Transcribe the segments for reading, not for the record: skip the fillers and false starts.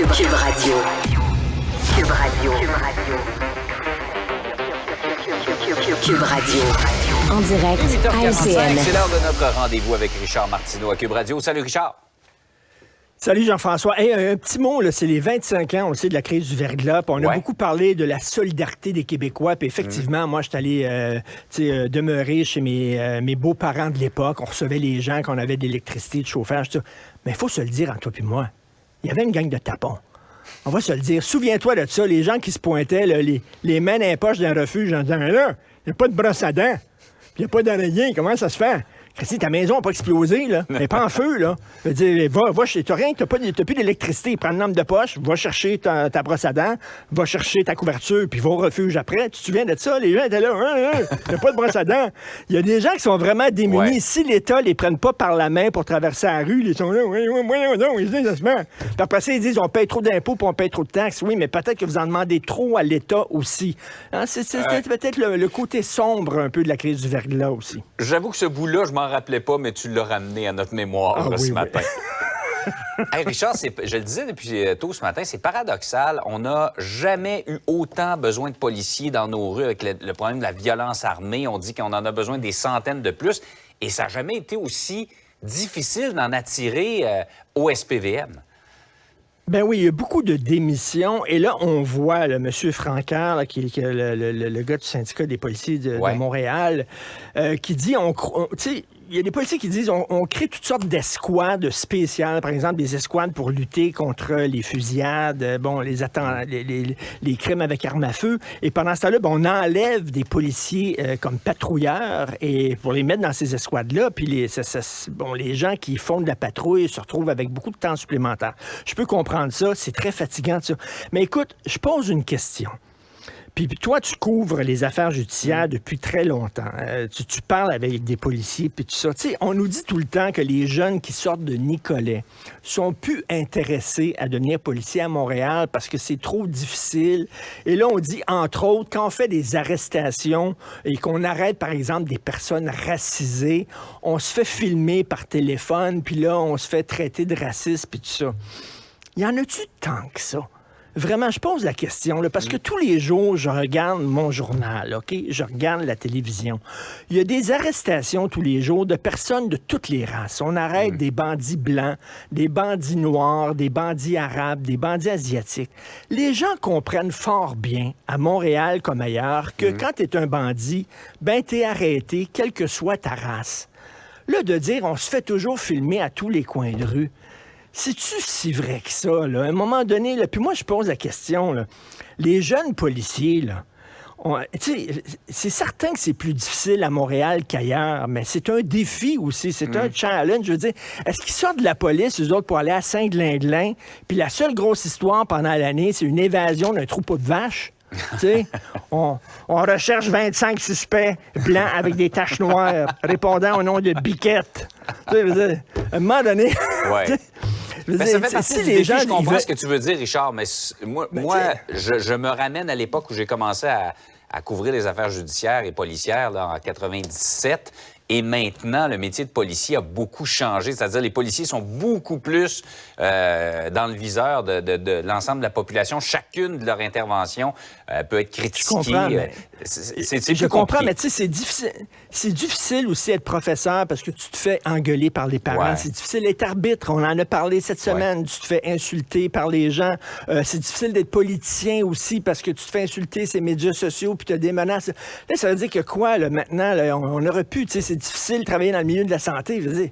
Cube Radio. Cube Radio. Cube Radio. En direct à LCN. C'est l'heure de notre rendez-vous avec Richard Martineau à Cube Radio. Salut Richard. Salut Jean-François. Hey, un petit mot, là, c'est les 25 ans, on le sait, de la crise du verglas. On a beaucoup parlé de la solidarité des Québécois. Puis effectivement, moi, je suis allé demeurer chez mes beaux-parents de l'époque. On recevait les gens quand on avait de l'électricité, de chauffage, tout ça. Mais il faut se le dire entre toi et moi. Il y avait une gang de tapons. On va se le dire. Souviens-toi de ça, les gens qui se pointaient, là, les mains dans les poches d'un refuge en disant « Là, il n'y a pas de brosse à dents, puis il n'y a pas d'oreiller. Comment ça se fait? » Christy, ta maison n'a pas explosé, là. Elle n'est pas en feu, là. Je veux dire, va chez toi, rien, t'as plus d'électricité. Prends une lampe de poche, va chercher ta brosse à dents, va chercher ta couverture, puis va au refuge après. Tu te souviens de ça? Les gens étaient là, il n'y a pas de brosse à dents. Il y a des gens qui sont vraiment démunis. Ouais. Si l'État les prenne pas par la main pour traverser la rue, ils sont là, ils disent, ça se met. Puis après ça, ils disent, on paye trop d'impôts, puis on paye trop de taxes. Oui, mais peut-être que vous en demandez trop à l'État aussi. Hein? C'est peut-être le côté sombre un peu de la crise du verglas aussi. J'avoue que ce bout-là, je m'en rappelais pas, mais tu l'as ramené à notre mémoire ce matin. Hey Richard, je le disais depuis tôt ce matin, c'est paradoxal. On n'a jamais eu autant besoin de policiers dans nos rues avec le problème de la violence armée. On dit qu'on en a besoin des centaines de plus. Et ça n'a jamais été aussi difficile d'en attirer au SPVM. Ben oui, il y a beaucoup de démissions. Et là, on voit M. Francaire, là, qui est le gars du syndicat des policiers de Montréal, qui dit, il y a des policiers qui disent on crée toutes sortes d'escouades spéciales, par exemple des escouades pour lutter contre les fusillades, les crimes avec armes à feu. Et pendant ce temps-là, on enlève des policiers comme patrouilleurs et pour les mettre dans ces escouades-là. Puis les gens qui font de la patrouille se retrouvent avec beaucoup de temps supplémentaire. Je peux comprendre ça, c'est très fatigant ça. Mais écoute, je pose une question. Puis toi, tu couvres les affaires judiciaires depuis très longtemps. Tu parles avec des policiers, puis tout ça. Tu sais, on nous dit tout le temps que les jeunes qui sortent de Nicolet sont plus intéressés à devenir policiers à Montréal parce que c'est trop difficile. Et là, on dit, entre autres, quand on fait des arrestations et qu'on arrête, par exemple, des personnes racisées, on se fait filmer par téléphone, puis là, on se fait traiter de raciste, puis tout ça. Y en a-tu tant que ça? Vraiment, je pose la question, là, parce que tous les jours, je regarde mon journal, OK? Je regarde la télévision. Il y a des arrestations tous les jours de personnes de toutes les races. On arrête des bandits blancs, des bandits noirs, des bandits arabes, des bandits asiatiques. Les gens comprennent fort bien, à Montréal comme ailleurs, que quand tu es un bandit, ben t'es arrêté, quelle que soit ta race. Là, de dire, on se fait toujours filmer à tous les coins de rue. C'est-tu si vrai que ça, là? À un moment donné, là, puis moi, je pose la question, là, les jeunes policiers, là, c'est certain que c'est plus difficile à Montréal qu'ailleurs, mais c'est un défi aussi, c'est un challenge. Je veux dire, est-ce qu'ils sortent de la police, eux autres, pour aller à Saint-Glinglin, puis la seule grosse histoire pendant l'année, c'est une évasion d'un troupeau de vaches? on recherche 25 suspects blancs avec des taches noires répondant au nom de Biquette. À un moment donné... Ça fait partie du défi, je comprends ce que tu veux dire, Richard, mais moi je me ramène à l'époque où j'ai commencé à couvrir les affaires judiciaires et policières là, en 97. Et maintenant, le métier de policier a beaucoup changé. C'est-à-dire les policiers sont beaucoup plus dans le viseur de l'ensemble de la population. Chacune de leurs interventions peut être critiquée. Je comprends, mais... Je comprends, mais tu sais, c'est difficile aussi être professeur parce que tu te fais engueuler par les parents. Ouais. C'est difficile d'être arbitre. On en a parlé cette semaine. Tu te fais insulter par les gens. C'est difficile d'être politicien aussi parce que tu te fais insulter ces médias sociaux puis tu as des menaces. Là, ça veut dire que quoi, là, maintenant, là, on aurait pu, tu sais, c'est difficile de travailler dans le milieu de la santé. Je veux dire,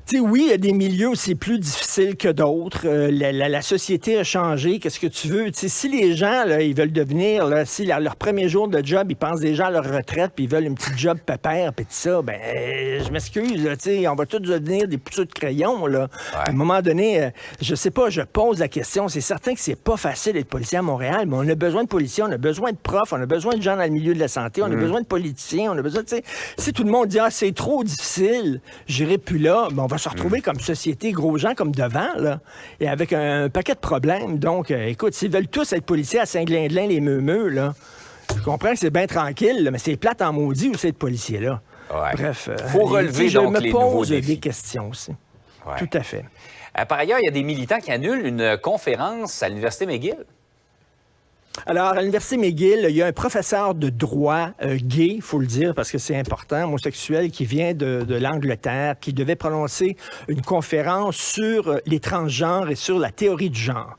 tu sais, oui, il y a des milieux où c'est plus difficile que d'autres. La société a changé. Qu'est-ce que tu veux? Tu sais, si les gens, là, ils veulent devenir, là, si leur premier jour de job, ils pensent déjà à leur retraite, puis ils veulent une petite job pépère, puis tout ça, ben, je m'excuse, là, tu sais, on va tous devenir des pousseux de crayon, là. Ouais. À un moment donné, je sais pas, je pose la question. C'est certain que c'est pas facile d'être policier à Montréal, mais on a besoin de policiers, on a besoin de profs, on a besoin de gens dans le milieu de la santé, on a besoin de politiciens, on a besoin, tu sais, si tout le monde dit, c'est trop difficile, j'irai plus là, ben, on va se retrouver comme société, gros gens comme devant, là, et avec un paquet de problèmes. Donc, écoute, s'ils veulent tous être policiers à Saint-Glinglin, les meumeux, là, je comprends que c'est bien tranquille, là, mais c'est plate en maudit aussi être policier, là. Ouais. Bref. Faut relever donc les nouveaux défis. Je me pose des questions aussi. Ouais. Tout à fait. Par ailleurs, il y a des militants qui annulent une conférence à l'Université McGill. Alors, à l'Université McGill, il y a un professeur de droit gay, il faut le dire, parce que c'est important, homosexuel, qui vient de l'Angleterre, qui devait prononcer une conférence sur les transgenres et sur la théorie du genre.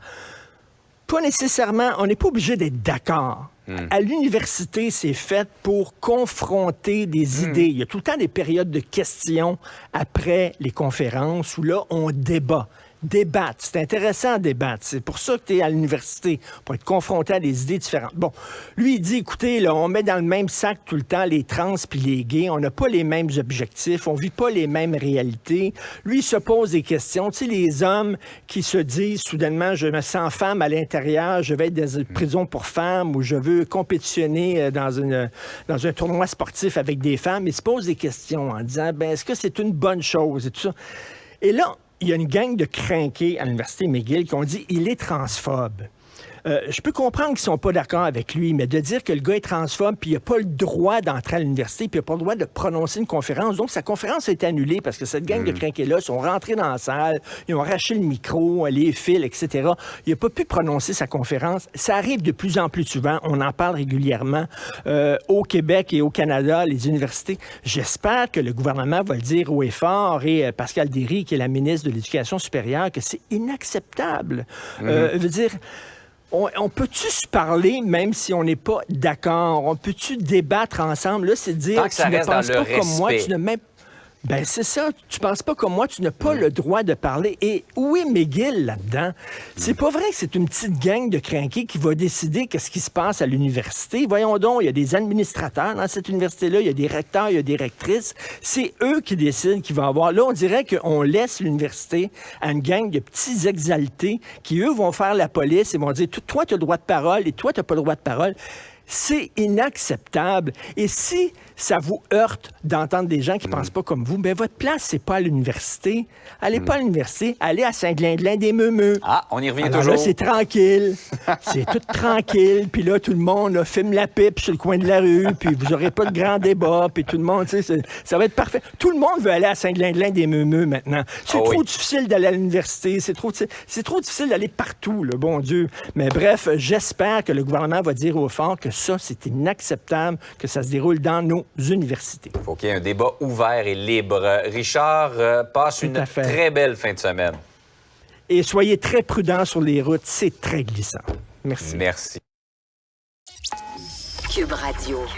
Pas nécessairement, on n'est pas obligé d'être d'accord. À l'université, c'est fait pour confronter des idées. Il y a tout le temps des périodes de questions après les conférences où là, on débat. Débattre. C'est intéressant à débattre. C'est pour ça que tu es à l'université, pour être confronté à des idées différentes. Bon, lui, il dit, écoutez, là, on met dans le même sac tout le temps les trans puis les gays. On n'a pas les mêmes objectifs. On vit pas les mêmes réalités. Lui, il se pose des questions. Tu sais, les hommes qui se disent, soudainement, je me sens femme à l'intérieur, je vais être dans une prison pour femmes ou je veux compétitionner dans un tournoi sportif avec des femmes, ils se posent des questions en disant, ben est-ce que c'est une bonne chose et tout ça. Et là, il y a une gang de crinqués à l'Université McGill qui ont dit « il est transphobe ». Je peux comprendre qu'ils ne sont pas d'accord avec lui, mais de dire que le gars est transphobe puis il n'a pas le droit d'entrer à l'université puis il n'a pas le droit de prononcer une conférence. Donc, sa conférence a été annulée parce que cette gang de crinqués-là sont rentrés dans la salle, ils ont arraché le micro, les fils, etc. Il n'a pas pu prononcer sa conférence. Ça arrive de plus en plus souvent. On en parle régulièrement au Québec et au Canada, les universités. J'espère que le gouvernement va le dire haut et fort et Pascal Derry, qui est la ministre de l'Éducation supérieure, que c'est inacceptable. Je veux dire... On peut-tu se parler même si on n'est pas d'accord? On peut-tu débattre ensemble? Là, c'est dire que tu ne penses pas comme moi, tu ne même... Ben c'est ça, tu penses pas comme moi, tu n'as pas le droit de parler. Et où est McGill là-dedans? C'est pas vrai que c'est une petite gang de crinqués qui va décider qu'est-ce qui se passe à l'université. Voyons donc, il y a des administrateurs dans cette université-là, il y a des recteurs, il y a des rectrices. C'est eux qui décident qui va avoir. Là, on dirait qu'on laisse l'université à une gang de petits exaltés qui, eux, vont faire la police et vont dire, toi, tu as le droit de parole et toi, tu n'as pas le droit de parole. C'est inacceptable. Et si ça vous heurte d'entendre des gens qui ne pensent pas comme vous, bien, votre place, c'est pas à l'université. Allez pas à l'université, allez à Saint-Glindelin-des-Meumeux. Ah, on y revient alors toujours. Là, c'est tranquille. C'est tout tranquille. Puis là, tout le monde là, fume la pipe sur le coin de la rue, puis vous n'aurez pas de grand débat, puis tout le monde, tu sais, ça va être parfait. Tout le monde veut aller à Saint-Glindelin-des-Meumeux maintenant. C'est trop difficile d'aller à l'université. C'est trop difficile d'aller partout, là, bon Dieu. Mais bref, j'espère que le gouvernement va dire au fort que ça, c'est inacceptable, que ça se déroule dans nos universités. Il faut qu'il y ait un débat ouvert et libre. Richard, passe une très belle fin de semaine. Et soyez très prudents sur les routes, c'est très glissant. Merci. Merci. Cube Radio.